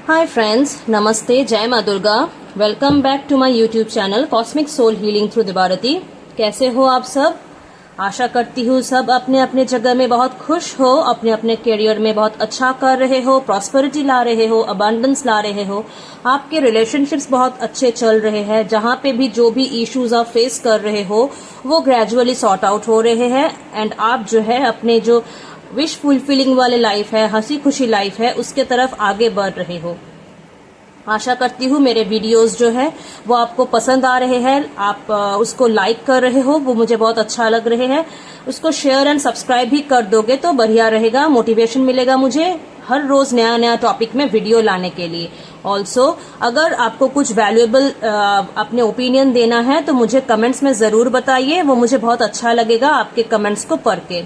Hi friends, नमस्ते, जय माँ Durga. Welcome back to my YouTube channel Cosmic Soul Healing through Dibarati. कैसे हो आप सब? आशा करती हूँ सब अपने अपने जगह में बहुत खुश हो, अपने अपने करियर में बहुत अच्छा कर रहे हो, प्रॉस्पेरिटी ला रहे हो, अबंडेंस ला रहे हो, आपके रिलेशनशिप्स बहुत अच्छे चल रहे हैं। जहाँ पे भी जो भी इश्यूज आप फेस कर रहे हो वो ग्रेजुअली सॉर्ट आउट हो रहे हैं एंड आप जो है अपने जो विश फुलफिलिंग वाले लाइफ है, हंसी खुशी लाइफ है, उसके तरफ आगे बढ़ रहे हो। आशा करती हूँ मेरे वीडियोस जो है वो आपको पसंद आ रहे हैं, आप उसको लाइक कर रहे हो, वो मुझे बहुत अच्छा लग रहे हैं। उसको शेयर एंड सब्सक्राइब भी कर दोगे तो बढ़िया रहेगा, मोटिवेशन मिलेगा मुझे हर रोज नया नया टॉपिक में वीडियो लाने के लिए। ऑल्सो अगर आपको कुछ वैल्यूएबल अपने ओपिनियन देना है तो मुझे कमेंट्स में जरूर बताइए, वो मुझे बहुत अच्छा लगेगा आपके कमेंट्स को पढ़ के।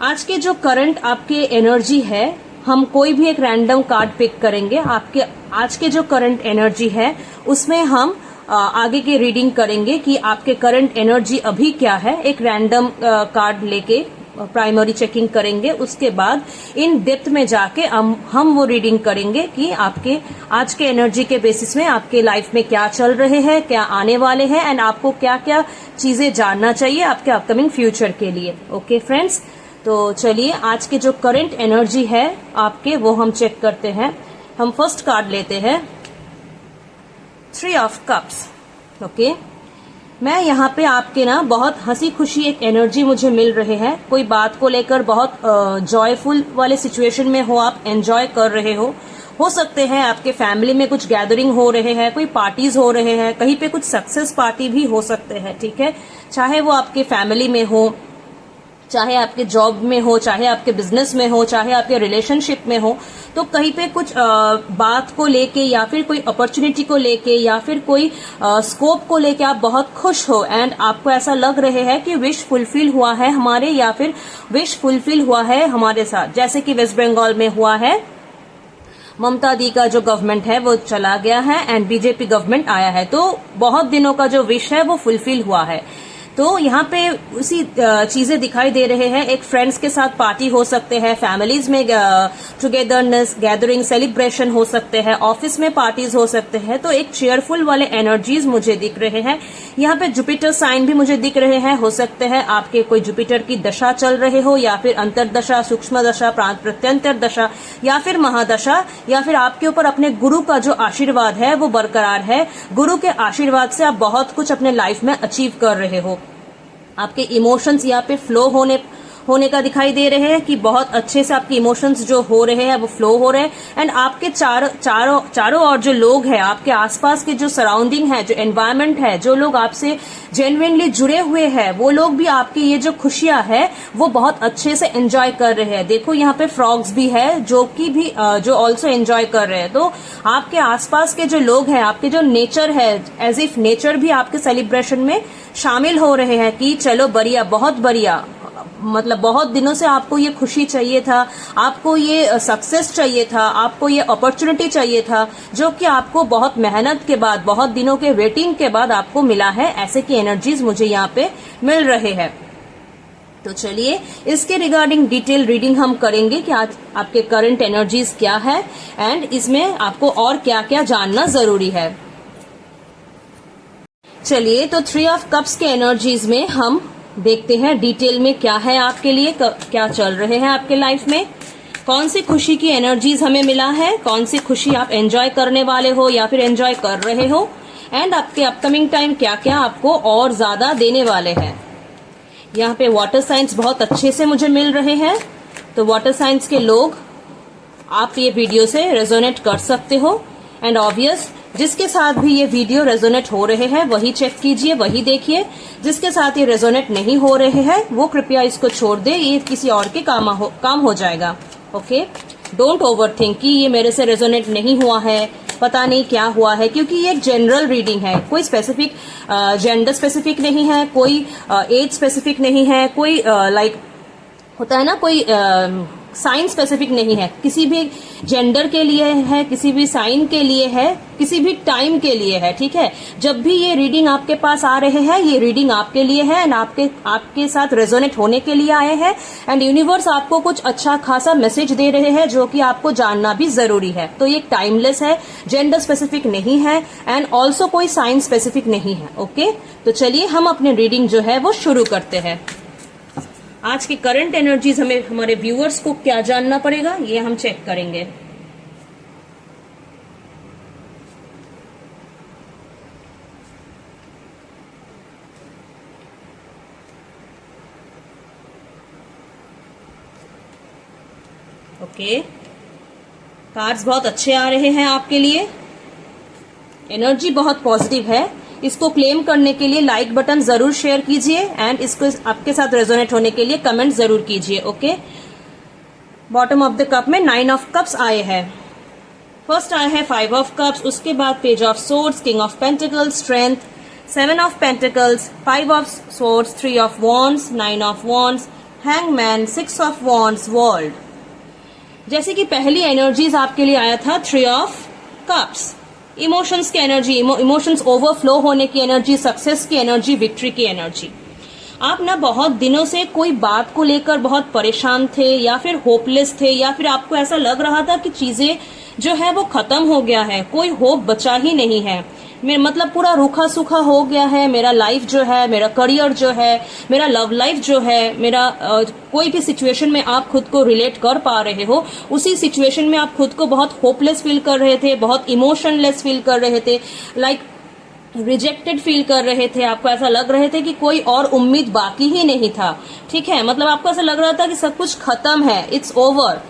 आज के जो करंट आपके एनर्जी है, हम कोई भी एक रैंडम कार्ड पिक करेंगे। आपके आज के जो करंट एनर्जी है उसमें हम आगे की रीडिंग करेंगे कि आपके करंट एनर्जी अभी क्या है। एक रैंडम कार्ड लेके प्राइमरी चेकिंग करेंगे, उसके बाद इन डेप्थ में जाके हम वो रीडिंग करेंगे कि आपके आज के एनर्जी के बेसिस में आपके लाइफ में क्या चल रहे हैं, क्या आने वाले हैं एंड आपको क्या क्या चीजें जानना चाहिए आपके अपकमिंग फ्यूचर के लिए। ओके फ्रेंड्स, तो चलिए आज के जो करंट एनर्जी है आपके वो हम चेक करते हैं। हम फर्स्ट कार्ड लेते हैं, 3 ऑफ कप्स। ओके, मैं यहाँ पे आपके ना बहुत हंसी खुशी एक एनर्जी मुझे मिल रहे हैं। कोई बात को लेकर बहुत जॉयफुल वाले सिचुएशन में हो, आप एंजॉय कर रहे हो सकते हैं आपके फैमिली में कुछ गैदरिंग हो रहे हैं, कोई पार्टीज हो रहे हैं, कहीं पे कुछ सक्सेस पार्टी भी हो सकते हैं। ठीक है, चाहे वो आपके फैमिली में हो, चाहे आपके जॉब में हो, चाहे आपके बिजनेस में हो, चाहे आपके रिलेशनशिप में हो, तो कहीं पे कुछ बात को लेके या फिर कोई अपॉर्चुनिटी को लेके या फिर कोई स्कोप को लेके आप बहुत खुश हो एंड आपको ऐसा लग रहे हैं कि विश फुलफिल हुआ है हमारे, या फिर विश फुलफिल हुआ है हमारे साथ। जैसे कि वेस्ट बंगाल में हुआ है, ममता दी का जो गवर्नमेंट है वो चला गया है एंड बीजेपी गवर्नमेंट आया है, तो बहुत दिनों का जो विश है वो फुलफिल हुआ है। तो यहाँ पे उसी चीजें दिखाई दे रहे हैं। एक फ्रेंड्स के साथ पार्टी हो सकते हैं, फैमिलीज में टुगेदरनेस, गैदरिंग, सेलिब्रेशन हो सकते हैं, ऑफिस में पार्टीज हो सकते हैं। तो एक चेयरफुल वाले एनर्जीज मुझे दिख रहे हैं। यहाँ पे जुपिटर साइन भी मुझे दिख रहे हैं। हो सकते हैं आपके कोई जुपिटर की दशा चल रहे हो, या फिर अंतरदशा, सूक्ष्म दशा, प्रत्यंतर दशा, या फिर महादशा, या फिर आपके ऊपर अपने गुरु का जो आशीर्वाद है वो बरकरार है। गुरु के आशीर्वाद से आप बहुत कुछ अपने लाइफ में अचीव कर रहे हो। आपके इमोशंस यहाँ पे फ्लो होने का दिखाई दे रहे हैं कि बहुत अच्छे से आपके इमोशंस जो हो रहे हैं वो फ्लो हो रहे हैं एंड आपके चारों और जो लोग हैं, आपके आसपास के जो सराउंडिंग है, जो एनवायरनमेंट है, जो लोग आपसे जेन्युइनली जुड़े हुए हैं, वो लोग भी आपकी ये जो खुशियां है वो बहुत अच्छे से एंजॉय कर रहे हैं। देखो यहाँ पे फ्रॉग्स भी है जो कि भी जो ऑल्सो एंजॉय कर रहे हैं। तो आपके आसपास के जो लोग हैं, आपके जो नेचर है, एज इफ नेचर भी आपके सेलिब्रेशन में शामिल हो रहे हैं कि चलो बढ़िया, बहुत बढ़िया, मतलब बहुत दिनों से आपको ये खुशी चाहिए था, आपको ये सक्सेस चाहिए था, आपको ये अपॉर्चुनिटी चाहिए था, जो कि आपको बहुत मेहनत के बाद, बहुत दिनों के वेटिंग के बाद आपको मिला है। ऐसे की एनर्जीज मुझे यहाँ पे मिल रहे हैं। तो चलिए इसके रिगार्डिंग डिटेल रीडिंग हम करेंगे कि आज आपके करंट एनर्जीज क्या है एंड इसमें आपको और क्या क्या जानना जरूरी है। चलिए तो 3 ऑफ कप्स के एनर्जीज में हम देखते हैं डिटेल में क्या है आपके लिए, क्या चल रहे हैं आपके लाइफ में, कौन सी खुशी की एनर्जीज हमें मिला है, कौन सी खुशी आप एंजॉय करने वाले हो या फिर एंजॉय कर रहे हो एंड आपके अपकमिंग टाइम क्या क्या आपको और ज्यादा देने वाले हैं। यहाँ पे वाटर साइंस बहुत अच्छे से मुझे मिल रहे हैं, तो वाटर साइंस के लोग आप ये वीडियो से रेजोनेट कर सकते हो एंड ऑब्वियस जिसके साथ भी ये वीडियो रेजोनेट हो रहे हैं वही चेक कीजिए, वही देखिए। जिसके साथ ये रेजोनेट नहीं हो रहे हैं वो कृपया इसको छोड़ दे, ये किसी और के काम हो जाएगा। ओके, डोंट ओवर थिंक कि ये मेरे से रेजोनेट नहीं हुआ है, पता नहीं क्या हुआ है, क्योंकि ये एक जनरल रीडिंग है। कोई स्पेसिफिक जेंडर स्पेसिफिक नहीं है, कोई एज स्पेसिफिक नहीं है, कोई लाइक होता है ना, कोई साइन स्पेसिफिक नहीं है, किसी भी जेंडर के लिए है, किसी भी साइन के लिए है, किसी भी टाइम के लिए है, ठीक है। जब भी ये रीडिंग आपके पास आ रहे हैं, ये रीडिंग आपके लिए है एंड आपके साथ रेजोनेट होने के लिए आए हैं एंड यूनिवर्स आपको कुछ अच्छा खासा मैसेज दे रहे हैं जो कि आपको जानना भी जरूरी है। तो ये टाइमलेस है, जेंडर स्पेसिफिक नहीं है एंड ऑल्सो कोई साइन स्पेसिफिक नहीं है। ओके, तो चलिए हम अपने रीडिंग जो है वो शुरू करते हैं। आज की करंट एनर्जीज हमें हमारे व्यूअर्स को क्या जानना पड़ेगा, ये हम चेक करेंगे। ओके, कार्ड्स बहुत अच्छे आ रहे हैं आपके लिए, एनर्जी बहुत पॉजिटिव है। इसको क्लेम करने के लिए लाइक बटन जरूर शेयर कीजिए एंड इसको आपके साथ रेजोनेट होने के लिए कमेंट जरूर कीजिए। Okay, bottom of the cup में 9 ऑफ कप्स आए हैं। फर्स्ट आया है 5 ऑफ कप्स, उसके बाद page of swords, king of pentacles, strength, 7 of pentacles, 5 of swords, 3 of wands, 9 of wands, hangman, 6 of wands, world. जैसे कि पहली एनर्जीज आपके लिए आया था 3 ऑफ कप्स, इमोशंस की एनर्जी, इमोशंस ओवरफ्लो होने की एनर्जी, सक्सेस की एनर्जी, विक्ट्री की एनर्जी। आप ना बहुत दिनों से कोई बात को लेकर बहुत परेशान थे या फिर होपलेस थे या फिर आपको ऐसा लग रहा था कि चीजें जो है वो खत्म हो गया है, कोई होप बचा ही नहीं है, मतलब पूरा रूखा सूखा हो गया है मेरा लाइफ जो है, मेरा करियर जो है, मेरा लव लाइफ जो है, मेरा कोई भी सिचुएशन में आप खुद को रिलेट कर पा रहे हो, उसी सिचुएशन में आप खुद को बहुत होपलेस फील कर रहे थे, बहुत इमोशनलेस फील कर रहे थे, लाइक रिजेक्टेड फील कर रहे थे। आपको ऐसा लग रहे थे कि कोई और उम्मीद बाकी ही नहीं था, ठीक है। मतलब आपको ऐसा लग रहा था कि सब कुछ खत्म है, इट्स ओवर।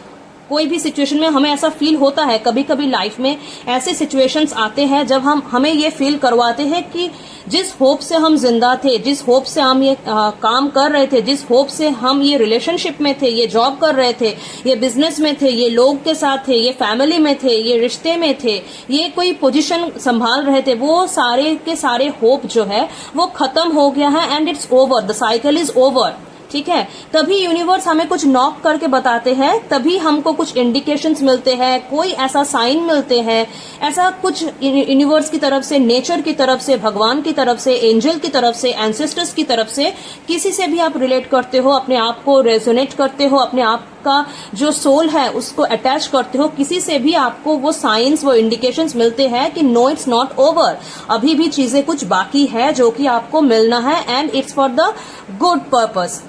कोई भी सिचुएशन में हमें ऐसा फील होता है, कभी कभी लाइफ में ऐसे सिचुएशंस आते हैं जब हमें ये फील करवाते हैं कि जिस होप से हम जिंदा थे, जिस होप से हम ये काम कर रहे थे, जिस होप से हम ये रिलेशनशिप में थे, ये जॉब कर रहे थे, ये बिजनेस में थे, ये लोग के साथ थे, ये फैमिली में थे, ये रिश्ते में थे, ये कोई पोजीशन संभाल रहे थे, वो सारे के सारे होप जो है वो खत्म हो गया है and it's over, the cycle is over, ठीक है। तभी यूनिवर्स हमें कुछ नॉक करके बताते हैं, तभी हमको कुछ इंडिकेशंस मिलते हैं, कोई ऐसा साइन मिलते हैं, ऐसा कुछ यूनिवर्स की तरफ से, नेचर की तरफ से, भगवान की तरफ से, एंजल की तरफ से, एंसेस्टर्स की तरफ से, किसी से भी आप रिलेट करते हो, अपने आप को रेजोनेट करते हो, अपने आप का जो सोल है उसको अटैच करते हो, किसी से भी आपको वो साइंस, वो इंडिकेशंस मिलते हैं कि नो इट्स नॉट ओवर, अभी भी चीजें कुछ बाकी है जो कि आपको मिलना है and it's for the good purpose.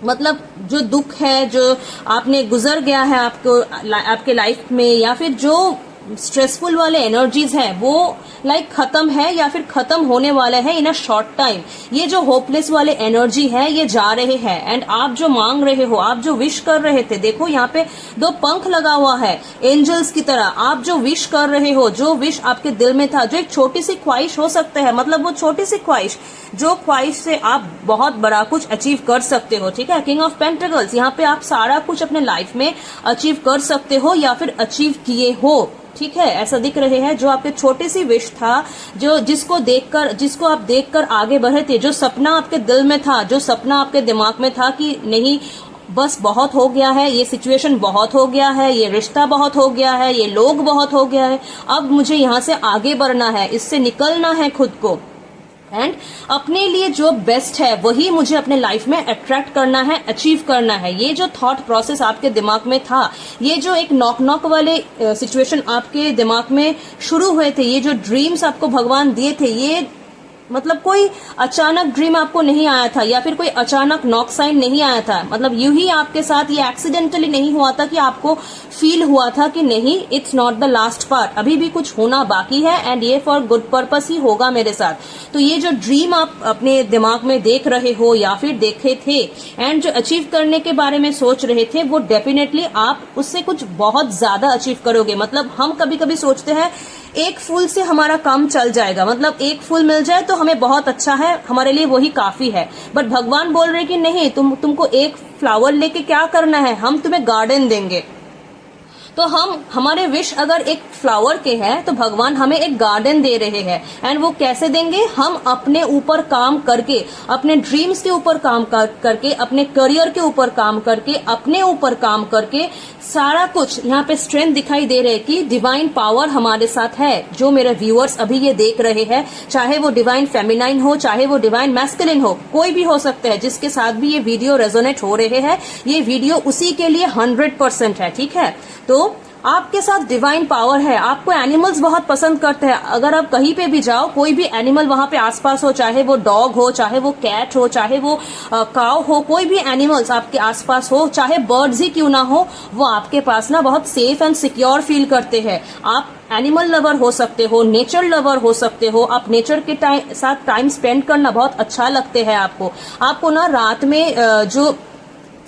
मतलब जो दुख है, जो आपने गुजर गया है आपके लाइफ में, या फिर जो स्ट्रेसफुल वाले एनर्जीज है वो लाइक खत्म है या फिर खत्म होने वाले हैं इन अ शॉर्ट टाइम। ये जो होपलेस वाले एनर्जी है ये जा रहे हैं एंड आप जो मांग रहे हो, आप जो विश कर रहे थे, देखो यहाँ पे 2 पंख लगा हुआ है एंजल्स की तरह। आप जो विश कर रहे हो, जो विश आपके दिल में था, जो एक छोटी सी ख्वाहिश हो सकता है, मतलब वो छोटी सी ख्वाहिश, जो ख्वाहिश से आप बहुत बड़ा कुछ अचीव कर सकते हो, ठीक है। किंग ऑफ पेंटिकल्स, यहाँ पे आप सारा कुछ अपने लाइफ में अचीव कर सकते हो या फिर अचीव किए हो, ठीक है। ऐसा दिख रहे हैं जो आपके छोटी सी विश था, जिसको आप देखकर आगे बढ़े थे, जो सपना आपके दिल में था, जो सपना आपके दिमाग में था कि नहीं बस बहुत हो गया है, ये सिचुएशन बहुत हो गया है, ये रिश्ता बहुत हो गया है, ये लोग बहुत हो गया है, अब मुझे यहाँ से आगे बढ़ना है, इससे निकलना है खुद को एंड अपने लिए जो बेस्ट है वही मुझे अपने लाइफ में अट्रैक्ट करना है, अचीव करना है। ये जो थॉट प्रोसेस आपके दिमाग में था, ये जो एक नॉक वाले सिचुएशन आपके दिमाग में शुरू हुए थे, ये जो ड्रीम्स आपको भगवान दिए थे, ये मतलब कोई अचानक ड्रीम आपको नहीं आया था या फिर कोई अचानक नॉक साइन नहीं आया था। मतलब यूं ही आपके साथ ये एक्सीडेंटली नहीं हुआ था कि आपको फील हुआ था कि नहीं it's not the last part, अभी भी कुछ होना बाकी है एंड ये फॉर गुड पर्पस ही होगा मेरे साथ। तो ये जो ड्रीम आप अपने दिमाग में देख रहे हो या फिर देखे थे एंड जो अचीव करने के बारे में सोच रहे थे, वो डेफिनेटली आप उससे कुछ बहुत ज्यादा अचीव करोगे। मतलब हम कभी कभी सोचते हैं एक फूल से हमारा काम चल जाएगा, मतलब एक फूल मिल जाए तो हमें बहुत अच्छा है, हमारे लिए वही काफी है। बट भगवान बोल रहे कि नहीं, तुमको एक फ्लावर लेके क्या करना है, हम तुम्हें गार्डन देंगे। तो हमारे विश अगर एक फ्लावर के हैं तो भगवान हमें एक गार्डन दे रहे हैं। एंड वो कैसे देंगे? हम अपने ऊपर काम करके, अपने ड्रीम्स के ऊपर काम करके, अपने करियर के ऊपर काम करके, अपने ऊपर काम करके, सारा कुछ यहाँ पे स्ट्रेंथ दिखाई दे रहे कि डिवाइन पावर हमारे साथ है। जो मेरे व्यूअर्स अभी ये देख रहे हैं, चाहे वो डिवाइन फेमिनाइन हो, चाहे वो डिवाइन मैस्कुलिन हो, कोई भी हो सकता है जिसके साथ भी ये वीडियो रेजोनेट हो रहे हैं, ये वीडियो उसी के लिए 100% है। ठीक है, तो आपके साथ डिवाइन पावर है। आपको एनिमल्स बहुत पसंद करते हैं। अगर आप कहीं पे भी जाओ, कोई भी एनिमल वहां पे आसपास हो, चाहे वो डॉग हो, चाहे वो कैट हो, चाहे वो काऊ हो, कोई भी एनिमल्स आपके आसपास हो, चाहे बर्ड्स ही क्यों ना हो, वो आपके पास ना बहुत सेफ एंड सिक्योर फील करते हैं। आप एनिमल लवर हो सकते हो, नेचर लवर हो सकते हो, आप नेचर के साथ टाइम स्पेंड करना बहुत अच्छा लगते हैं आपको ना रात में जो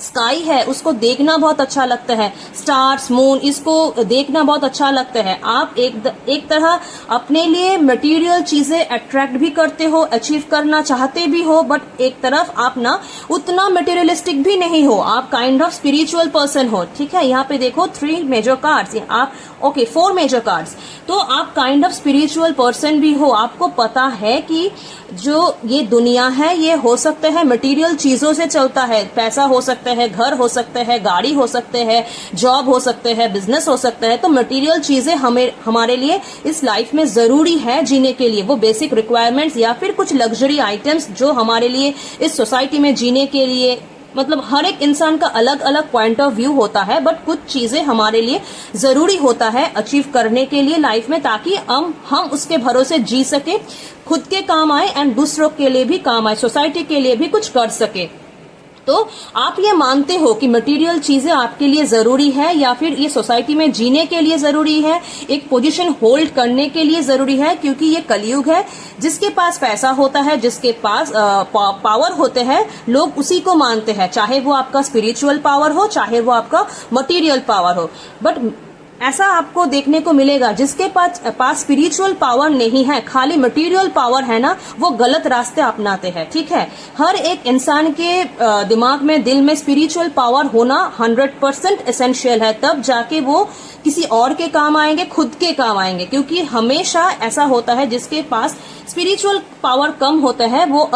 स्काई है उसको देखना बहुत अच्छा लगता है, स्टार्स, मून, इसको देखना बहुत अच्छा लगता है। आप एक तरह अपने लिए मटेरियल चीजें अट्रैक्ट भी करते हो, अचीव करना चाहते भी हो, बट एक तरफ आप ना उतना मटेरियलिस्टिक भी नहीं हो, आप काइंड ऑफ स्पिरिचुअल पर्सन हो। ठीक है, यहाँ पे देखो 3 मेजर कार्ड्स, आप 4 मेजर कार्ड्स, तो आप काइंड ऑफ स्पिरिचुअल पर्सन भी हो। आपको पता है कि जो ये दुनिया है ये हो सकता है मटेरियल चीजों से चलता है। पैसा हो सकता है, घर हो सकता है, गाड़ी हो सकते हैं, जॉब हो सकते हैं, बिजनेस हो सकता है। तो मटेरियल चीजें हमारे लिए इस लाइफ में जरूरी है जीने के लिए। वो बेसिक रिक्वायरमेंट्स या फिर कुछ लग्जरी आइटम्स जो हमारे लिए इस सोसाइटी में जीने के लिए, मतलब हर एक इंसान का अलग अलग पॉइंट ऑफ व्यू होता है, बट कुछ चीजें हमारे लिए जरूरी होता है अचीव करने के लिए लाइफ में, ताकि हम उसके भरोसे जी सके, खुद के काम आए एंड दूसरों के लिए भी काम आए, सोसाइटी के लिए भी कुछ कर सके। तो आप ये मानते हो कि मटेरियल चीजें आपके लिए जरूरी है या फिर ये सोसाइटी में जीने के लिए जरूरी है, एक पोजीशन होल्ड करने के लिए जरूरी है, क्योंकि ये कलयुग है। जिसके पास पैसा होता है, जिसके पास पावर होते हैं, लोग उसी को मानते हैं, चाहे वो आपका स्पिरिचुअल पावर हो, चाहे वो आपका मटेरियल पावर हो। बट ऐसा आपको देखने को मिलेगा जिसके पास स्पिरिचुअल पावर नहीं है, खाली मटेरियल पावर है ना, वो गलत रास्ते अपनाते हैं। ठीक है, हर एक इंसान के दिमाग में, दिल में स्पिरिचुअल पावर होना 100% एसेंशियल है, तब जाके वो किसी और के काम आएंगे, खुद के काम आएंगे। क्योंकि हमेशा ऐसा होता है जिसके पास स्पिरिचुअल पावर कम होता है, वो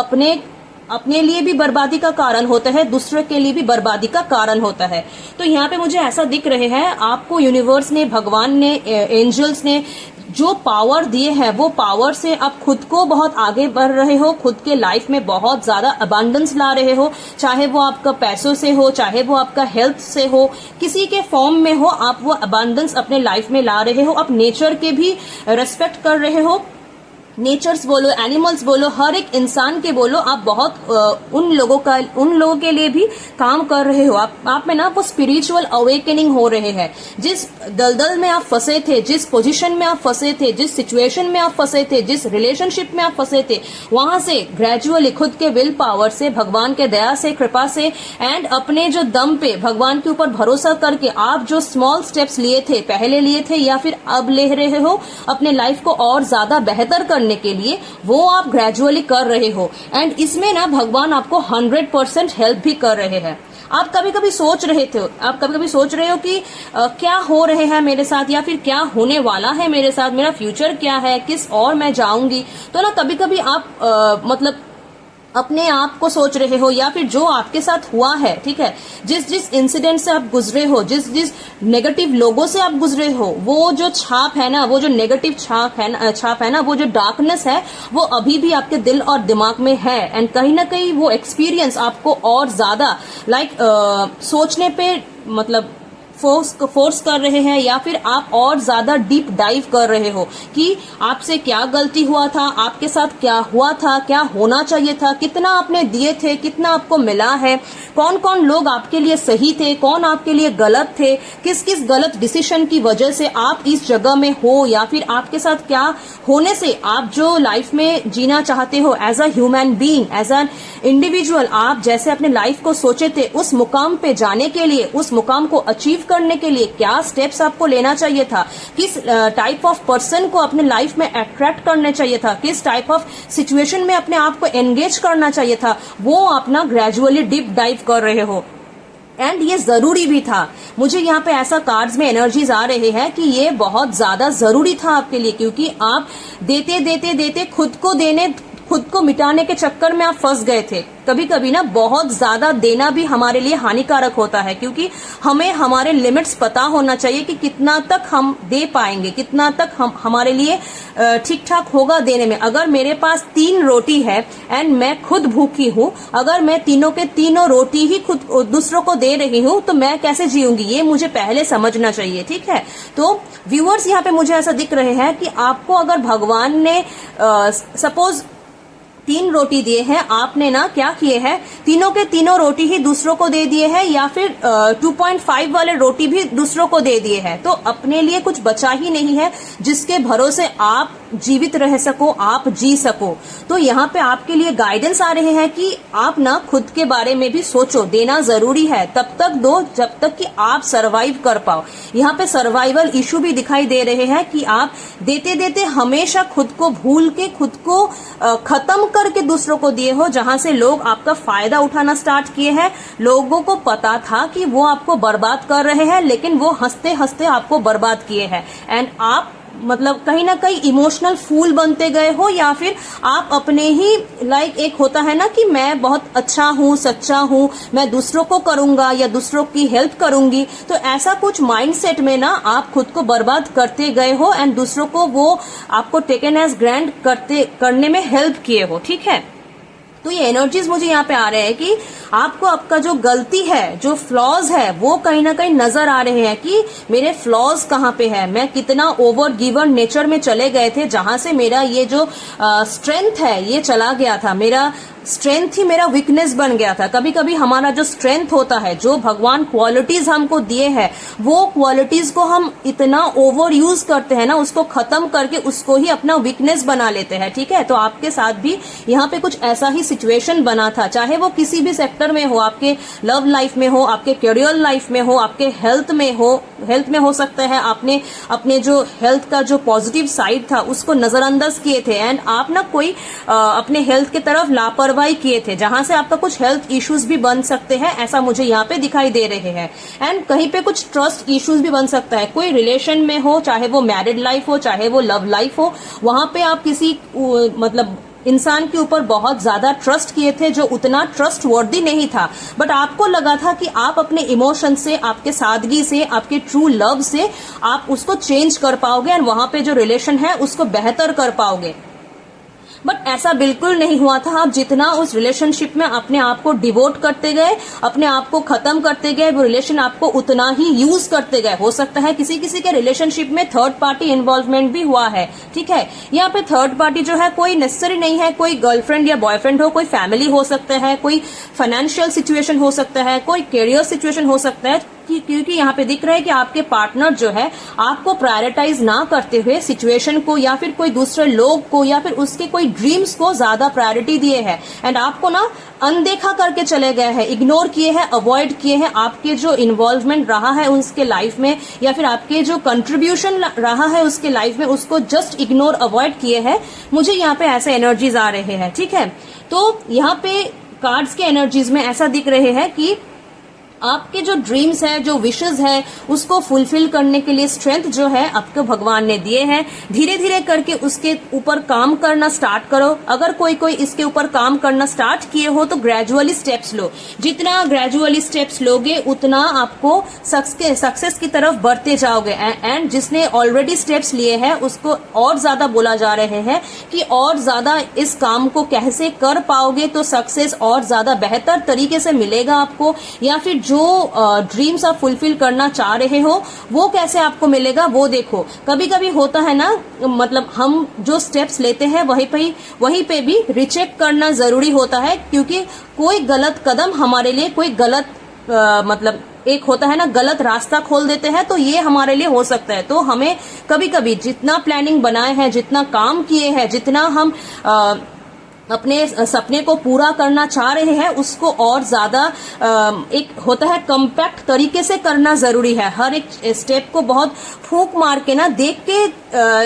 अपने लिए भी बर्बादी का कारण होता है, दूसरे के लिए भी बर्बादी का कारण होता है। तो यहाँ पे मुझे ऐसा दिख रहे हैं, आपको यूनिवर्स ने, भगवान ने, एंजल्स ने जो पावर दिए हैं, वो पावर से आप खुद को बहुत आगे बढ़ रहे हो, खुद के लाइफ में बहुत ज्यादा अबांडेंस ला रहे हो, चाहे वो आपका पैसों से हो, चाहे वो आपका हेल्थ से हो, किसी के फॉर्म में हो, आप वो अबांडेंस अपने लाइफ में ला रहे हो। आप नेचर के भी रेस्पेक्ट कर रहे हो, नेचर्स बोलो, एनिमल्स बोलो, हर एक इंसान के बोलो, आप बहुत उन लोगों के लिए भी काम कर रहे हो। आप में ना वो स्पिरिचुअल अवेकनिंग हो रहे हैं। जिस दलदल में आप फंसे थे, जिस पोजीशन में आप फंसे थे, जिस सिचुएशन में आप फंसे थे, जिस रिलेशनशिप में आप फंसे थे, वहां से ग्रेजुअली खुद के विल पावर से, भगवान के दया से, कृपा से एंड अपने जो दम पे भगवान के ऊपर भरोसा करके आप जो स्मॉल स्टेप्स लिए थे, पहले लिए थे या फिर अब ले रहे हो अपने लाइफ को और ज्यादा बेहतर करने के लिए, वो आप ग्रेजुअली कर रहे हो। एंड इसमें ना भगवान आपको 100% हेल्प भी कर रहे हैं। आप कभी कभी सोच रहे हो कि क्या हो रहे हैं मेरे साथ, या फिर क्या होने वाला है मेरे साथ, मेरा फ्यूचर क्या है, किस और मैं जाऊंगी। तो ना कभी कभी आप मतलब अपने आप को सोच रहे हो, या फिर जो आपके साथ हुआ है, ठीक है, जिस इंसिडेंट से आप गुजरे हो, जिस नेगेटिव लोगों से आप गुजरे हो, वो जो छाप है ना, वो जो नेगेटिव छाप है ना, वो जो डार्कनेस है, वो अभी भी आपके दिल और दिमाग में है। एंड कहीं ना कहीं वो एक्सपीरियंस आपको और ज्यादा सोचने पे मतलब फोर्स कर रहे हैं, या फिर आप और ज्यादा डीप डाइव कर रहे हो कि आपसे क्या गलती हुआ था, आपके साथ क्या हुआ था, क्या होना चाहिए था, कितना आपने दिए थे, कितना आपको मिला है, कौन कौन लोग आपके लिए सही थे, कौन आपके लिए गलत थे, किस किस गलत डिसीजन की वजह से आप इस जगह में हो, या फिर आपके साथ क्या होने से आप जो लाइफ में जीना चाहते हो as a human being, as an individual, आप जैसे अपने लाइफ को सोचे थे, उस मुकाम पे जाने के लिए, उस मुकाम को अचीव करने के लिए क्या स्टेप्स आपको लेना चाहिए था, किस टाइप ऑफ पर्सन को अपने लाइफ में अट्रैक्ट करने चाहिए था, किस टाइप ऑफ सिचुएशन में अपने आप को एंगेज करना चाहिए था, वो अपना ग्रेजुअली डीप डाइव कर रहे हो। एंड ये जरूरी भी था। मुझे यहाँ पे ऐसा कार्ड्स में एनर्जीज आ रहे हैं कि ये बहुत ज्यादा जरूरी था आपके लिए, क्योंकि आप देते देते देते खुद को मिटाने के चक्कर में आप फंस गए थे। कभी कभी ना बहुत ज्यादा देना भी हमारे लिए हानिकारक होता है, क्योंकि हमें हमारे लिमिट्स पता होना चाहिए कि कितना तक हम दे पाएंगे, कितना तक हमारे लिए ठीक ठाक होगा देने में। अगर मेरे पास 3 रोटी है एंड मैं खुद भूखी हूँ, अगर मैं तीनों के तीनों रोटी ही खुद दूसरों को दे रही हूँ तो मैं कैसे जीऊंगी, ये मुझे पहले समझना चाहिए। ठीक है, तो व्यूअर्स यहाँ पे मुझे ऐसा दिख रहे हैं कि आपको अगर भगवान ने सपोज 3 रोटी दिए हैं, आपने ना क्या किए हैं, तीनों के तीनों रोटी ही दूसरों को दे दिए हैं, या फिर 2.5 वाले रोटी भी दूसरों को दे दिए हैं, तो अपने लिए कुछ बचा ही नहीं है जिसके भरोसे आप जीवित रह सको, आप जी सको। तो यहाँ पे आपके लिए गाइडेंस आ रहे हैं कि आप ना खुद के बारे में भी सोचो, देना जरूरी है, तब तक दो जब तक कि आप सरवाइव कर पाओ। यहाँ पे सर्वाइवल इशू भी दिखाई दे रहे हैं कि आप देते देते हमेशा खुद को भूल के, खुद को खत्म करके दूसरों को दिए हो, जहां से लोग आपका फायदा उठाना स्टार्ट किए हैं। लोगों को पता था कि वो आपको बर्बाद कर रहे हैं, लेकिन वो हंसते हंसते आपको बर्बाद किए हैं, एंड आप मतलब कहीं ना कहीं इमोशनल फूल बनते गए हो, या फिर आप अपने ही एक होता है ना कि मैं बहुत अच्छा हूँ, सच्चा हूँ, मैं दूसरों को करूंगा या दूसरों की हेल्प करूंगी, तो ऐसा कुछ माइंडसेट में ना आप खुद को बर्बाद करते गए हो एंड दूसरों को वो आपको टेकन एज ग्रांट करने में हेल्प किए हो। ठीक है, तो ये एनर्जीज मुझे यहाँ पे आ रहे हैं कि आपको आपका जो गलती है, जो फ्लॉज है, वो कहीं ना कहीं नजर आ रहे हैं कि मेरे फ्लॉज कहाँ पे है, मैं कितना ओवर गिवर नेचर में चले गए थे, जहां से मेरा ये जो स्ट्रेंथ है ये चला गया था, मेरा स्ट्रेंथ ही मेरा वीकनेस बन गया था। कभी कभी हमारा जो स्ट्रेंथ होता है, जो भगवान क्वालिटीज हमको दिए हैं, वो क्वालिटीज को हम इतना ओवर यूज करते हैं ना, उसको खत्म करके उसको ही अपना वीकनेस बना लेते हैं। ठीक है, तो आपके साथ भी यहाँ पे कुछ ऐसा ही सिचुएशन बना था, चाहे वो किसी भी सेक्टर में हो, आपके लव लाइफ में हो, आपके करियर लाइफ में हो, आपके हेल्थ में हो सकता है आपने अपने जो हेल्थ का जो पॉजिटिव साइड था उसको नजरअंदाज किए थे, एंड आप ना कोई अपने हेल्थ की तरफ लापरवाही किए थे, जहां से आपका कुछ हेल्थ इश्यूज भी बन सकते हैं, ऐसा मुझे यहाँ पे दिखाई दे रहे हैं। एंड कहीं पे कुछ ट्रस्ट इश्यूज भी बन सकता है, कोई रिलेशन में हो, चाहे वो मैरिड लाइफ हो, चाहे वो लव लाइफ हो, वहां पे आप किसी मतलब इंसान के ऊपर बहुत ज्यादा ट्रस्ट किए थे जो उतना ट्रस्ट वर्दी नहीं था, बट आपको लगा था कि आप अपने इमोशन से, आपके सादगी से, आपके ट्रू लव से आप उसको चेंज कर पाओगे एंड वहां पे जो रिलेशन है उसको बेहतर कर पाओगे। बट ऐसा बिल्कुल नहीं हुआ था। आप जितना उस रिलेशनशिप में अपने आप को डिवोट करते गए, अपने आप को खत्म करते गए, वो रिलेशन आपको उतना ही यूज करते गए। हो सकता है किसी किसी के रिलेशनशिप में थर्ड पार्टी इन्वॉल्वमेंट भी हुआ है। ठीक है, यहाँ पे थर्ड पार्टी जो है कोई नेसेसरी नहीं है, कोई गर्लफ्रेंड या बॉयफ्रेंड हो, कोई फैमिली हो सकता है, कोई फाइनेंशियल सिचुएशन हो सकता है, कोई करियर सिचुएशन हो सकता है, क्योंकि यहाँ पे दिख रहा है कि आपके पार्टनर जो है आपको प्रायोरिटाइज ना करते हुए सिचुएशन को या फिर कोई दूसरे लोग को या फिर उसके कोई ड्रीम्स को ज्यादा प्रायोरिटी दिए है एंड आपको ना अनदेखा करके चले गए हैं, इग्नोर किए हैं, अवॉइड किए हैं। आपके जो इन्वॉल्वमेंट रहा है उसके लाइफ में या फिर आपके जो कंट्रीब्यूशन रहा है उसके लाइफ में, उसको जस्ट इग्नोर अवॉइड किए हैं। मुझे यहाँ पे ऐसे एनर्जीज आ रहे हैं। ठीक है, तो यहाँ पे कार्ड्स के एनर्जीज में ऐसा दिख रहे हैं कि आपके जो ड्रीम्स है, जो विशेस है, उसको फुलफिल करने के लिए स्ट्रेंथ जो है आपको भगवान ने दिए हैं। धीरे धीरे करके उसके ऊपर काम करना स्टार्ट करो। अगर कोई इसके ऊपर काम करना स्टार्ट किए हो तो ग्रेजुअली स्टेप्स लो। जितना ग्रेजुअली स्टेप्स लोगे उतना आपको सक्सेस की तरफ बढ़ते जाओगे। एंड जिसने ऑलरेडी स्टेप्स लिए हैं उसको और ज्यादा बोला जा रहे हैं कि और ज्यादा इस काम को कैसे कर पाओगे तो सक्सेस और ज्यादा बेहतर तरीके से मिलेगा आपको, या फिर जो ड्रीम्स आप फुलफिल करना चाह रहे हो वो कैसे आपको मिलेगा वो देखो। कभी कभी होता है ना, मतलब हम जो स्टेप्स लेते हैं वहीं पे भी रिचेक करना जरूरी होता है, क्योंकि कोई गलत कदम हमारे लिए कोई गलत मतलब एक होता है ना गलत रास्ता खोल देते हैं, तो ये हमारे लिए हो सकता है। तो हमें कभी कभी जितना प्लानिंग बनाए हैं, जितना काम किए हैं, जितना हम अपने सपने को पूरा करना चाह रहे हैं उसको और ज्यादा एक होता है कम्पैक्ट तरीके से करना जरूरी है। हर एक स्टेप को बहुत फूंक मार के ना देख के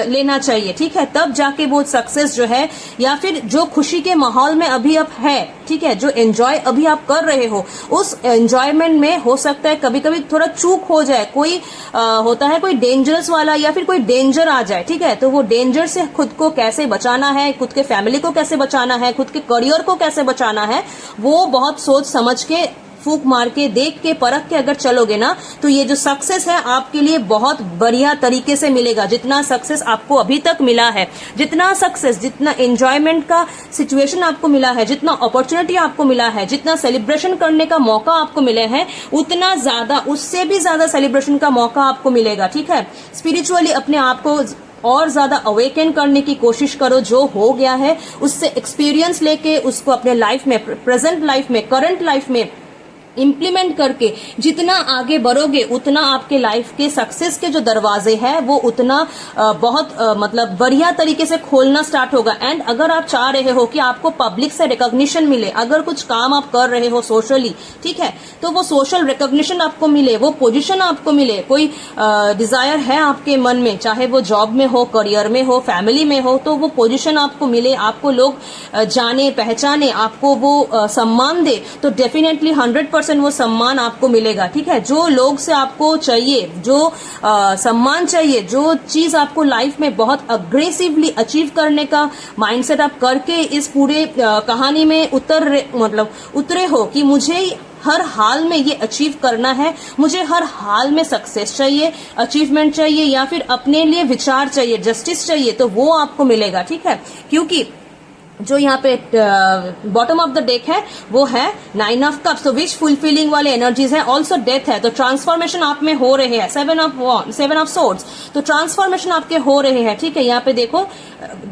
लेना चाहिए, ठीक है, तब जाके वो सक्सेस जो है या फिर जो खुशी के माहौल में अभी आप है, ठीक है, जो एंजॉय अभी आप कर रहे हो उस एंजॉयमेंट में हो सकता है कभी कभी थोड़ा चूक हो जाए, कोई होता है कोई डेंजरस वाला या फिर कोई डेंजर आ जाए, ठीक है, तो वो डेंजर से खुद को कैसे बचाना है, खुद के फैमिली को कैसे बचाना है, खुद के करियर को कैसे बचाना है, वो बहुत सोच समझ के फूक मार के देख के परख के अगर चलोगे ना तो ये जो सक्सेस है आपके लिए बहुत बढ़िया तरीके से मिलेगा। जितना सक्सेस आपको अभी तक मिला है, जितना सक्सेस, जितना एंजॉयमेंट का सिचुएशन आपको मिला है, जितना अपॉर्चुनिटी आपको मिला है, जितना सेलिब्रेशन करने का मौका आपको मिले हैं, उतना ज्यादा, उससे भी ज्यादा सेलिब्रेशन का मौका आपको मिलेगा, ठीक है। स्पिरिचुअली अपने आप को और ज्यादा अवेकन करने की कोशिश करो, जो हो गया है उससे एक्सपीरियंस लेके उसको अपने लाइफ में, प्रेजेंट लाइफ में, करंट लाइफ में इम्प्लीमेंट करके जितना आगे बढ़ोगे उतना आपके लाइफ के सक्सेस के जो दरवाजे हैं वो उतना बहुत मतलब बढ़िया तरीके से खोलना स्टार्ट होगा। एंड अगर आप चाह रहे हो कि आपको पब्लिक से रिकॉग्निशन मिले, अगर कुछ काम आप कर रहे हो सोशली, ठीक है, तो वो सोशल रिकॉग्निशन आपको मिले, वो पोजीशन आपको मिले, कोई डिजायर है आपके मन में, चाहे वो जॉब में हो, करियर में हो, फैमिली में हो, तो वो पोजीशन आपको मिले, आपको लोग जाने पहचाने, आपको वो सम्मान दे, तो डेफिनेटली 100% वो सम्मान आपको मिलेगा, ठीक है। जो लोग से आपको चाहिए, जो सम्मान चाहिए, जो चीज आपको लाइफ में बहुत अग्रेसिवली अचीव करने का माइंडसेट आप करके इस पूरे कहानी में उतरे हो कि मुझे हर हाल में ये अचीव करना है, मुझे हर हाल में सक्सेस चाहिए, अचीवमेंट चाहिए या फिर अपने लिए विचार चाहिए, जस्टिस चाहिए, तो वो आपको मिलेगा, ठीक है। क्योंकि जो यहाँ पे बॉटम ऑफ द डेक है वो है 9 ऑफ कप्स, तो विश फुलफिलिंग वाले एनर्जीज है, ऑल्सो डेथ है, तो ट्रांसफॉर्मेशन आप में हो रहे हैं, 7 ऑफ सोर्ड्स, तो ट्रांसफॉर्मेशन आपके हो रहे हैं, ठीक है। यहाँ पे देखो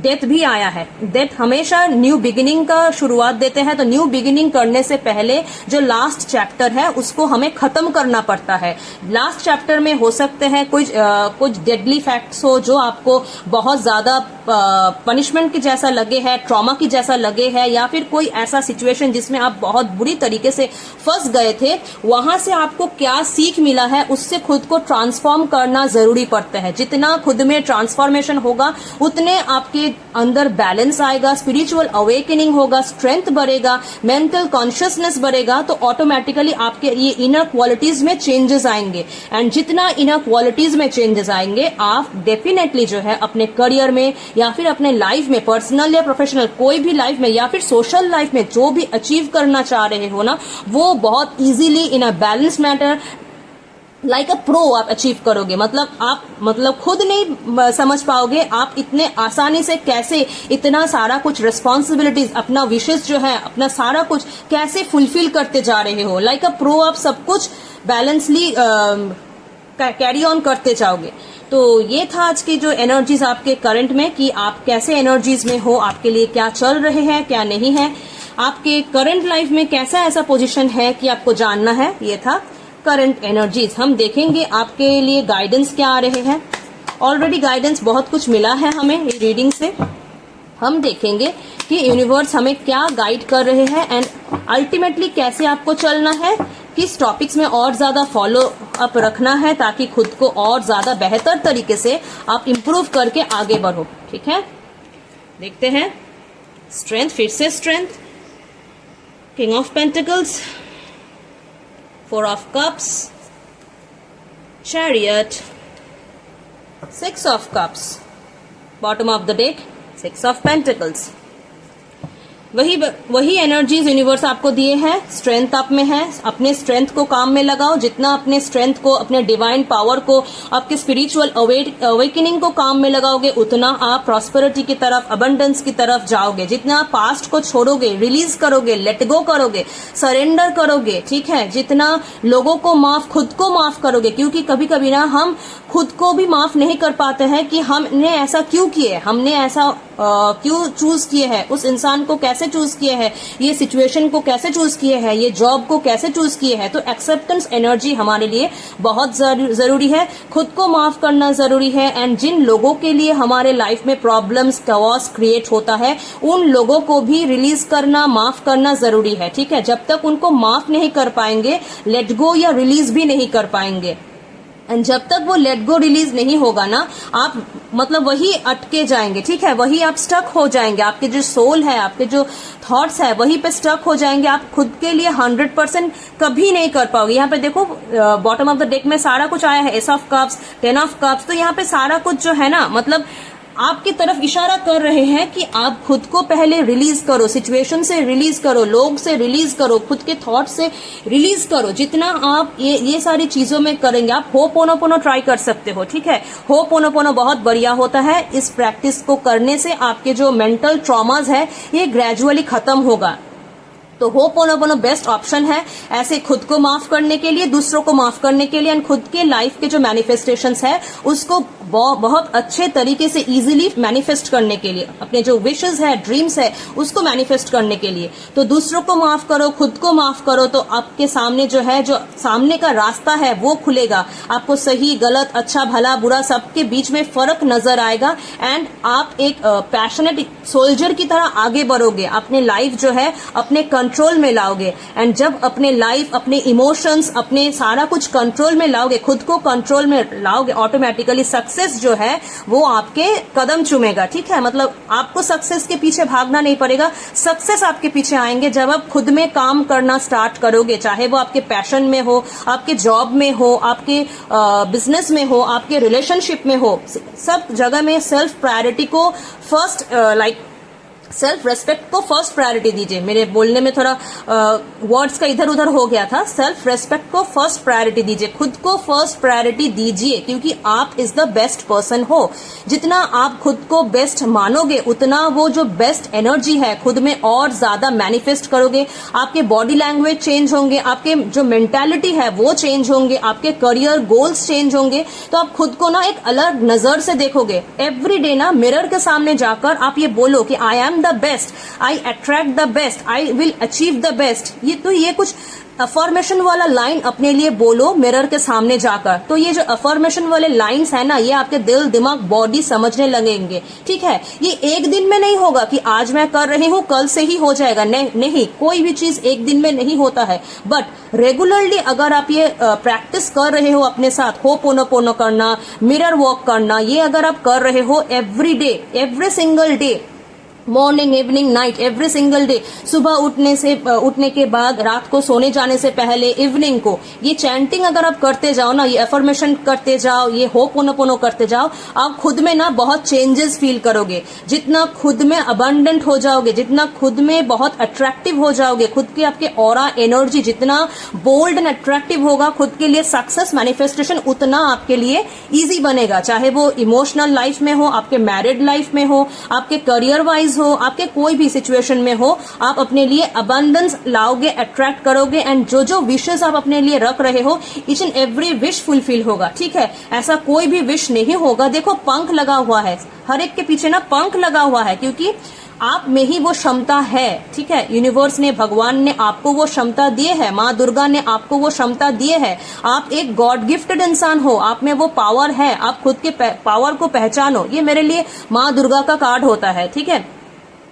डेथ भी आया है, डेथ हमेशा न्यू बिगिनिंग का शुरुआत देते हैं, तो न्यू बिगिनिंग करने से पहले जो लास्ट चैप्टर है उसको हमें खत्म करना पड़ता है। लास्ट चैप्टर में हो सकते हैं कुछ डेडली फैक्ट्स हो जो आपको बहुत ज्यादा पनिशमेंट की जैसा लगे है, ट्रॉमा की जैसा लगे है, या फिर कोई ऐसा सिचुएशन जिसमें आप बहुत बुरी तरीके से फंस गए थे, वहां से आपको क्या सीख मिला है उससे खुद को ट्रांसफॉर्म करना जरूरी पड़ता है। जितना खुद में ट्रांसफॉर्मेशन होगा उतने आपके अंदर बैलेंस आएगा, स्पिरिचुअल अवेकनिंग होगा, स्ट्रेंथ बढ़ेगा, मेंटल कॉन्शियसनेस बढ़ेगा, तो ऑटोमेटिकली आपके ये इनर क्वालिटीज में चेंजेस आएंगे। एंड जितना इनर क्वालिटीज में चेंजेस आएंगे, आप डेफिनेटली जो है अपने करियर में या फिर अपने लाइफ में, पर्सनल या प्रोफेशनल, कोई भी लाइफ में या फिर सोशल लाइफ में जो भी अचीव करना चाह रहे हो ना, वो बहुत easily in a balance matter like a pro आप अचीव करोगे। आप खुद नहीं समझ पाओगे आप इतने आसानी से कैसे इतना सारा कुछ रिस्पॉन्सिबिलिटीज, अपना विशेष जो है, अपना सारा कुछ कैसे फुलफिल करते जा रहे हो। लाइक अ प्रो आप सब कुछ बैलेंसली कैरी ऑन करते जाओगे। तो ये था आज की जो एनर्जीज आपके करंट में, कि आप कैसे एनर्जीज में हो, आपके लिए क्या चल रहे हैं, क्या नहीं है, आपके करंट लाइफ में कैसा ऐसा पोजीशन है कि आपको जानना है। ये था करंट एनर्जीज। हम देखेंगे आपके लिए गाइडेंस क्या आ रहे हैं। ऑलरेडी गाइडेंस बहुत कुछ मिला है हमें ये रीडिंग से। हम देखेंगे कि यूनिवर्स हमें क्या गाइड कर रहे हैं एंड अल्टीमेटली कैसे आपको चलना है, किस टॉपिक्स में और ज्यादा फॉलो अप रखना है ताकि खुद को और ज्यादा बेहतर तरीके से आप इम्प्रूव करके आगे बढ़ो। ठीक है, देखते हैं। स्ट्रेंथ, फिर से strength, king of pentacles, 4 of cups, chariot, 6 of cups, bottom of the deck 6 of pentacles. वही एनर्जीज यूनिवर्स आपको दिए हैं। स्ट्रेंथ आप में है, अपने स्ट्रेंथ को काम में लगाओ। जितना अपने स्ट्रेंथ को, अपने डिवाइन पावर को, आपके स्पिरिचुअल अवेकनिंग को काम में लगाओगे, उतना आप प्रॉस्पेरिटी की तरफ, अबंडेंस की तरफ जाओगे। जितना आप पास्ट को छोड़ोगे, रिलीज करोगे, लेट गो करोगे, सरेंडर करोगे, ठीक है, जितना लोगों को माफ, खुद को माफ करोगे, क्योंकि कभी कभी ना हम खुद को भी माफ नहीं कर पाते हैं कि हमने ऐसा क्यों किए, हमने ऐसा क्यों चूज किए हैं, उस इंसान को कैसे चूज किए हैं, ये सिचुएशन को कैसे चूज किए हैं, ये जॉब को कैसे चूज किए हैं। तो एक्सेप्टेंस एनर्जी हमारे लिए बहुत जरूरी है। खुद को माफ करना जरूरी है। एंड जिन लोगों के लिए हमारे लाइफ में प्रॉब्लम्स कॉज क्रिएट होता है, उन लोगों को भी रिलीज करना, माफ करना जरूरी है। ठीक है, जब तक उनको माफ नहीं कर पाएंगे, लेट गो या रिलीज भी नहीं कर पाएंगे। एंड जब तक वो लेट गो रिलीज नहीं होगा ना, आप मतलब वही अटके जाएंगे। ठीक है, वही आप स्टक हो जाएंगे। आपके जो सोल है, आपके जो थॉट्स है, वही पे स्टक हो जाएंगे। आप खुद के लिए 100% कभी नहीं कर पाओगे। यहाँ पे देखो बॉटम ऑफ द डेक में सारा कुछ आया है, S of cups, 10 of cups. तो यहाँ पे सारा कुछ जो है ना, मतलब आपकी तरफ इशारा कर रहे हैं कि आप खुद को पहले रिलीज करो, सिचुएशन से रिलीज करो, लोग से रिलीज करो, खुद के थॉट से रिलीज करो। जितना आप ये सारी चीजों में करेंगे, आप होपोनोपोनो ट्राई कर सकते हो। ठीक है, होपोनोपोनो बहुत बढ़िया होता है। इस प्रैक्टिस को करने से आपके जो मेंटल ट्रॉमाज है, ये ग्रेजुअली खत्म होगा। तो होपोनोपोनो बेस्ट ऑप्शन है ऐसे खुद को माफ करने के लिए, दूसरों को माफ करने के लिए, एंड खुद के लाइफ के जो मैनिफेस्टेशंस है उसको बहुत अच्छे तरीके से इजीली मैनिफेस्ट करने के लिए, अपने जो विशेस है, ड्रीम्स है, उसको मैनिफेस्ट करने के लिए। तो दूसरों को माफ करो, खुद को माफ करो, तो आपके सामने जो है, जो सामने का रास्ता है वो खुलेगा। आपको सही गलत, अच्छा भला बुरा सबके बीच में फर्क नजर आएगा। एंड आप एक पैशनेट सोल्जर की तरह आगे बढ़ोगे, अपने लाइफ जो है अपने कंट्रोल में लाओगे। एंड जब अपने लाइफ, अपने इमोशंस, अपने सारा कुछ कंट्रोल में लाओगे, खुद को कंट्रोल में लाओगे, ऑटोमेटिकली सक्सेस जो है वो आपके कदम चूमेगा। ठीक है, मतलब आपको सक्सेस के पीछे भागना नहीं पड़ेगा, सक्सेस आपके पीछे आएंगे जब आप खुद में काम करना स्टार्ट करोगे। चाहे वो आपके पैशन में हो, आपके जॉब में हो, आपके बिजनेस में हो, आपके रिलेशनशिप में हो, सब जगह में सेल्फ प्रायोरिटी को फर्स्ट, सेल्फ रेस्पेक्ट को फर्स्ट प्रायोरिटी दीजिए। मेरे बोलने में थोड़ा वर्ड्स का इधर उधर हो गया था। सेल्फ रेस्पेक्ट को फर्स्ट प्रायोरिटी दीजिए, खुद को फर्स्ट प्रायोरिटी दीजिए, क्योंकि आप इज द बेस्ट पर्सन हो। जितना आप खुद को बेस्ट मानोगे, उतना वो जो बेस्ट एनर्जी है खुद में और ज्यादा मैनिफेस्ट करोगे। आपके बॉडी लैंग्वेज चेंज होंगे, आपके जो मेंटालिटी है वो चेंज होंगे, आपके करियर गोल्स चेंज होंगे। तो आप खुद को ना एक अलग नजर से देखोगे। एवरी डे ना मिरर के सामने जाकर आप ये बोलो कि I am the best, I attract the best, I will achieve the best. ये कुछ अफर्मेशन वाला लाइन अपने लिए बोलो मिरर के सामने जाकर। तो ये जो अफर्मेशन वाले लाइंस है ना, ये आपके दिल, दिमाग, बॉडी समझने लगेंगे। ठीक है, ये एक दिन में नहीं होगा कि आज मैं कर रही हूँ कल से ही हो जाएगा। नहीं, कोई भी चीज एक दिन में नहीं होता है। बट रेगुलरली अगर आप ये प्रैक्टिस कर रहे हो अपने साथ, होपोनोपोनो करना, मिरर वॉक करना, ये अगर आप कर रहे हो every day, every single day, morning, evening, night, every single day, सुबह उठने के बाद, रात को सोने जाने से पहले, इवनिंग को, ये चैंटिंग अगर आप करते जाओ ना, ये अफर्मेशन करते जाओ, ये होपोनोपोनो करते जाओ, आप खुद में ना बहुत चेंजेस फील करोगे। जितना खुद में अबंडेंट हो जाओगे, जितना खुद में बहुत अट्रैक्टिव हो जाओगे, खुद की आपके ऑरा एनर्जी जितना बोल्ड एंड अट्रैक्टिव होगा, खुद के लिए सक्सेस मैनिफेस्टेशन उतना आपके लिए इजी बनेगा। चाहे वो इमोशनल लाइफ में हो, आपके मैरिड लाइफ में हो, आपके करियर वाइज हो, आपके कोई भी सिचुएशन में हो, आप अपने लिए अबंडेंस लाओगे, अट्रैक्ट करोगे। एंड जो विशेस आप अपने लिए रख रहे हो, each and every wish fulfil होगा। ठीक है, ऐसा कोई भी विश नहीं होगा। देखो पंख लगा हुआ है, हर एक के पीछे ना पंख लगा हुआ है, क्योंकि आप में ही वो क्षमता है। ठीक है, यूनिवर्स ने, भगवान ने आपको वो क्षमता दिए है, माँ दुर्गा ने आपको वो क्षमता दिए है। आप एक गॉड गिफ्टेड इंसान हो, आप में वो पावर है। आप खुद के पावर को पहचानो। ये मेरे लिए माँ दुर्गा का कार्ड होता है। ठीक है,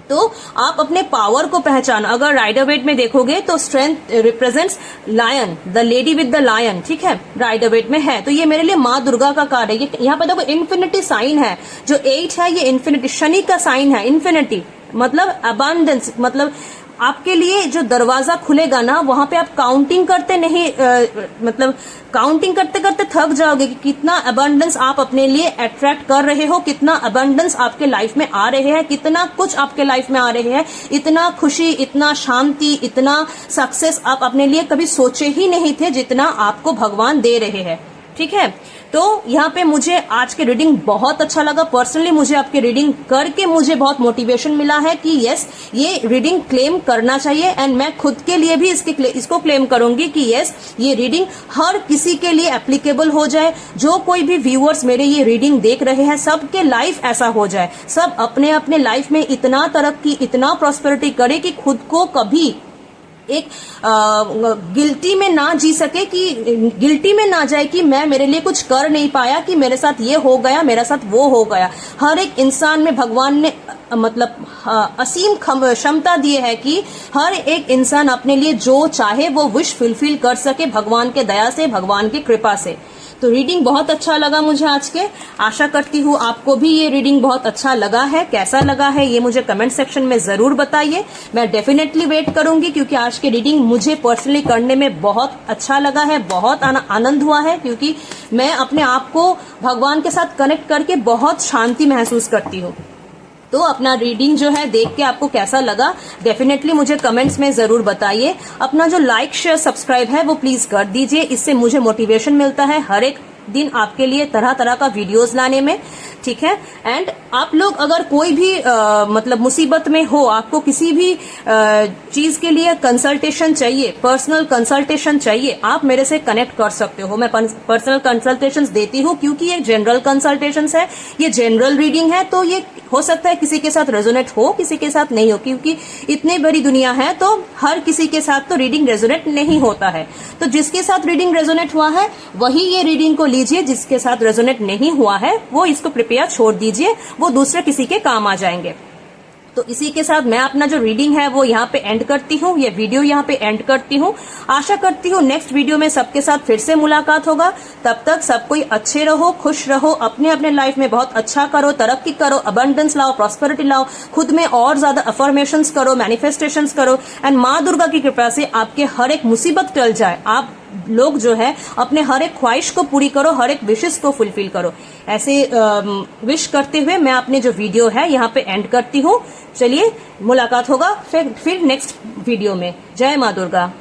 तो आप अपने पावर को पहचानो। अगर राइडर वेट में देखोगे तो strength represents lion, the lady with the lion. ठीक है, राइडर वेट में है, तो ये मेरे लिए माँ दुर्गा का कार्ड है। ये यहाँ पे देखो इन्फिनिटी साइन है, जो 8 है ये इन्फिनिटी, शनि का साइन है। इन्फिनिटी मतलब अबंडेंस, मतलब आपके लिए जो दरवाजा खुलेगा ना, वहां पे आप काउंटिंग करते नहीं, मतलब काउंटिंग करते करते थक जाओगे कि कितना अबंडेंस आप अपने लिए अट्रैक्ट कर रहे हो, कितना अबंडेंस आपके लाइफ में आ रहे हैं, कितना कुछ आपके लाइफ में आ रहे हैं, इतना खुशी, इतना शांति, इतना सक्सेस आप अपने लिए कभी सोचे ही नहीं थे जितना आपको भगवान दे रहे हैं। ठीक है, तो यहाँ पे मुझे आज के रीडिंग बहुत अच्छा लगा। पर्सनली मुझे आपके रीडिंग करके मुझे बहुत मोटिवेशन मिला है कि यस, ये रीडिंग क्लेम करना चाहिए। एंड मैं खुद के लिए भी इसको क्लेम करूंगी कि यस, ये रीडिंग हर किसी के लिए एप्लीकेबल हो जाए। जो कोई भी व्यूअर्स मेरे ये रीडिंग देख रहे हैं, सबके लाइफ ऐसा हो जाए, सब अपने अपने लाइफ में इतना तरक्की, इतना प्रॉस्पेरिटी करे कि खुद को कभी एक गिल्टी में ना जी सके, कि गिल्टी में ना जाए कि मैं मेरे लिए कुछ कर नहीं पाया, कि मेरे साथ ये हो गया, मेरे साथ वो हो गया। हर एक इंसान में भगवान ने मतलब असीम क्षमता दी है कि हर एक इंसान अपने लिए जो चाहे वो विश फुलफिल कर सके, भगवान के दया से, भगवान की कृपा से। तो रीडिंग बहुत अच्छा लगा मुझे आज के। आशा करती हूँ आपको भी ये रीडिंग बहुत अच्छा लगा है। कैसा लगा है ये मुझे कमेंट सेक्शन में जरूर बताइए। मैं डेफिनेटली वेट करूंगी, क्योंकि आज की रीडिंग मुझे पर्सनली करने में बहुत अच्छा लगा है, बहुत आनंद हुआ है, क्योंकि मैं अपने आप को भगवान के साथ कनेक्ट करके बहुत शांति महसूस करती हूँ। तो अपना रीडिंग जो है देख के आपको कैसा लगा, डेफिनेटली मुझे कमेंट्स में जरूर बताइए। अपना जो लाइक शेयर सब्सक्राइब है वो प्लीज कर दीजिए, इससे मुझे मोटिवेशन मिलता है हर एक दिन आपके लिए तरह तरह का वीडियोस लाने में, ठीक है। एंड आप लोग अगर कोई भी मतलब मुसीबत में हो, आपको किसी भी चीज के लिए कंसल्टेशन चाहिए, पर्सनल कंसल्टेशन चाहिए, आप मेरे से कनेक्ट कर सकते हो। मैं पर्सनल कंसल्टेशंस देती हूँ, क्योंकि ये जनरल कंसल्टेशंस है, ये जनरल रीडिंग है। तो ये हो सकता है किसी के साथ रेजोनेट हो, किसी के साथ नहीं हो, क्योंकि इतनी बड़ी दुनिया है तो हर किसी के साथ तो रीडिंग रेजोनेट नहीं होता है। तो जिसके साथ रीडिंग रेजोनेट हुआ है वही ये रीडिंग को लीजिए, जिसके साथ रेजोनेट नहीं हुआ है वो इसको कृपया छोड़ दीजिए, वो दूसरे किसी के काम आ जाएंगे। तो इसी के साथ मैं अपना जो रीडिंग है वो यहाँ पे एंड करती हूँ, ये वीडियो यहाँ पे एंड करती हूँ। आशा करती हूँ नेक्स्ट वीडियो में सबके साथ फिर से मुलाकात होगा। तब तक सब कोई अच्छे रहो, खुश रहो, अपने अपने लाइफ में बहुत अच्छा करो, तरक्की करो, अबंडेंस लाओ, प्रॉस्पेरिटी लाओ, खुद में और ज्यादा अफर्मेशंस करो, मैनिफेस्टेशंस करो। एंड माँ दुर्गा की कृपा से आपके हर एक मुसीबत टल जाए। आप लोग जो है अपने हर एक ख्वाहिश को पूरी करो, हर एक विशेष को फुलफिल करो। ऐसे विश करते हुए मैं अपने जो वीडियो है यहाँ पे एंड करती हूँ। चलिए मुलाकात होगा फिर नेक्स्ट वीडियो में। जय माँ दुर्गा।